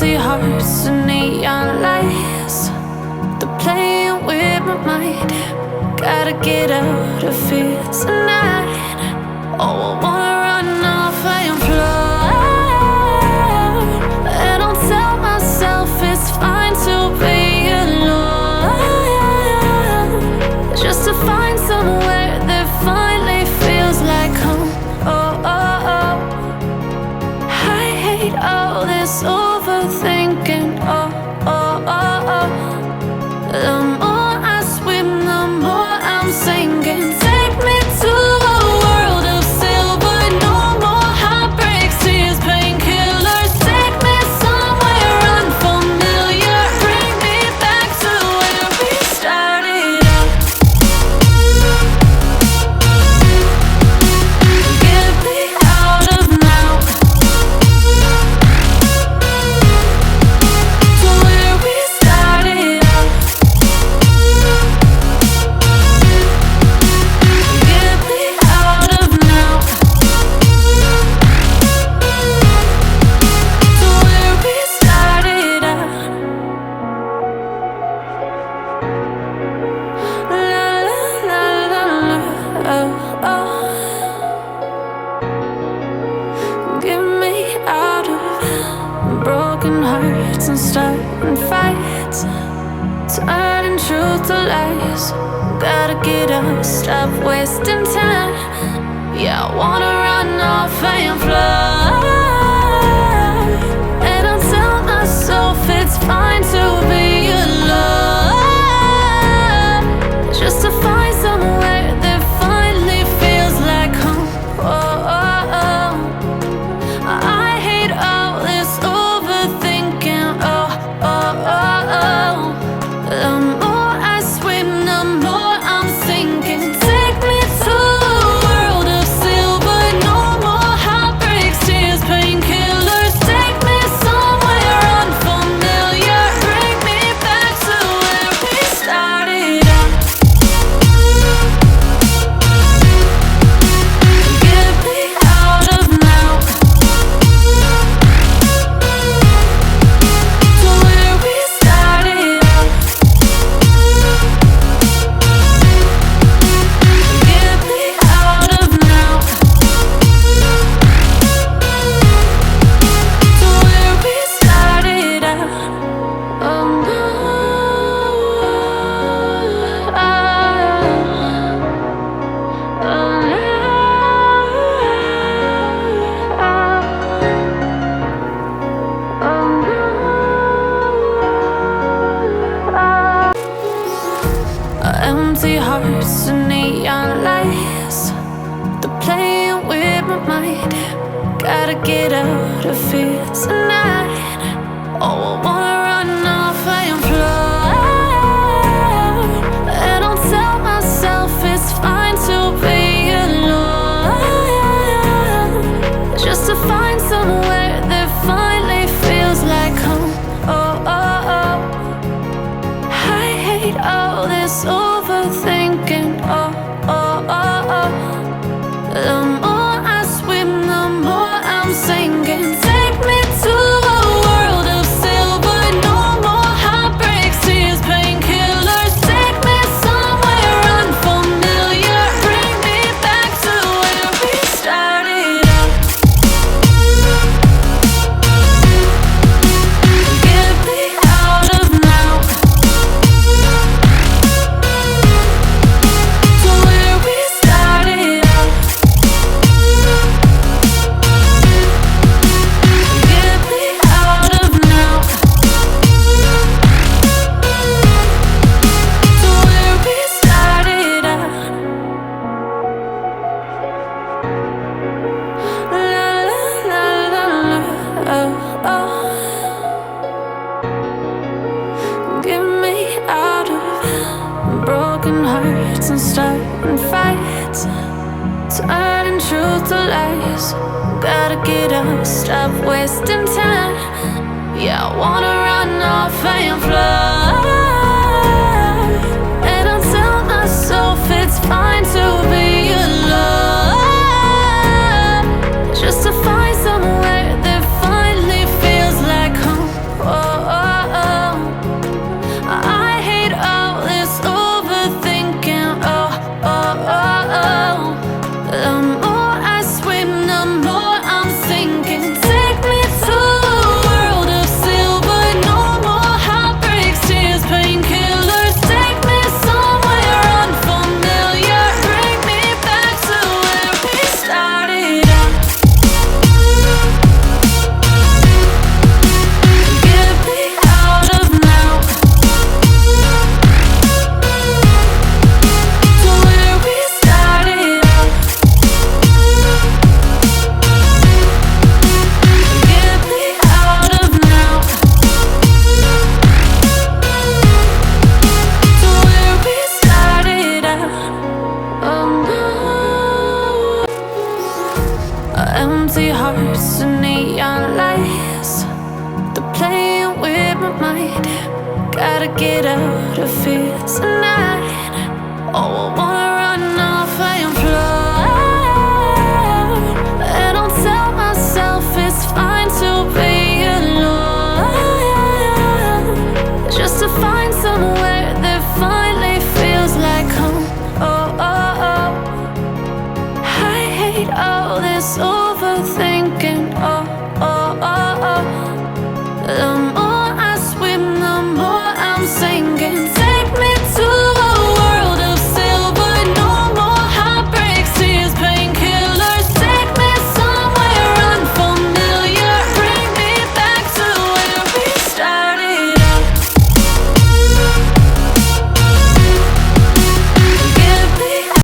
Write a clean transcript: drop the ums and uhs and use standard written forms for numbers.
Empty hearts and neon lights, they're playing with my mind. Gotta get out of here tonight. Oh, I wanna run off and fly, and I'll tell myself it's fine to be alone, just to find somewhere that finally feels like home. Oh, oh, oh. I hate all this overthinking. Oh, oh, oh, oh. The more I swim, the more I'm sinking. Take me to a world of silver. No more heartbreaks, tears, painkillers. Take me somewhere unfamiliar. Bring me back to where we started out. Get me out of now, to where we started out. Get me out of now, to where we started out. La la la la la, oh, oh. Get me out of broken hearts and starting fights, turning truth to lies. Gotta get up, stop wasting time. Yeah, I wanna run off and fly, and I'll tell myself it's fine to be alone, just to find somewhere that finally feels like home. Oh, oh, oh. I hate all this overthinking. Oh, oh, oh, oh. The more I swim, the more I'm sinking. Take me to a world of silver. No more heartbreaks, tears, painkillers. Take me somewhere unfamiliar. Bring me back to where we started out. Get me out of now, to where we started out. Get me out of now, to where we started out. Oh no, empty hearts and neon lights, they're playing with my mind. Gotta get out of here tonight. Oh, I wanna run off and fly, and I'll tell myself it's fine to be alone, just to find somewhere that finally feels like home. Oh, oh, oh. I hate all this overthinking. Oh, oh, oh, oh. The more I swim, the more I'm sinking. Take me to a world of silver. No more heartbreaks, tears, painkillers. Take me somewhere unfamiliar. Bring me back to where we started out. Get me out of now, to where we started out. Get me out of now, to where we started out. La la la la la, oh, oh. Get me out of broken hearts and starting fights, turning truth to lies. Gotta get up, stop wasting time. Yeah, I wanna run off and fly, and I'll tell myself it's fine to be alone, just to find somewhere that finally feels like home. mind. Gotta get out of here tonight. Oh, I wanna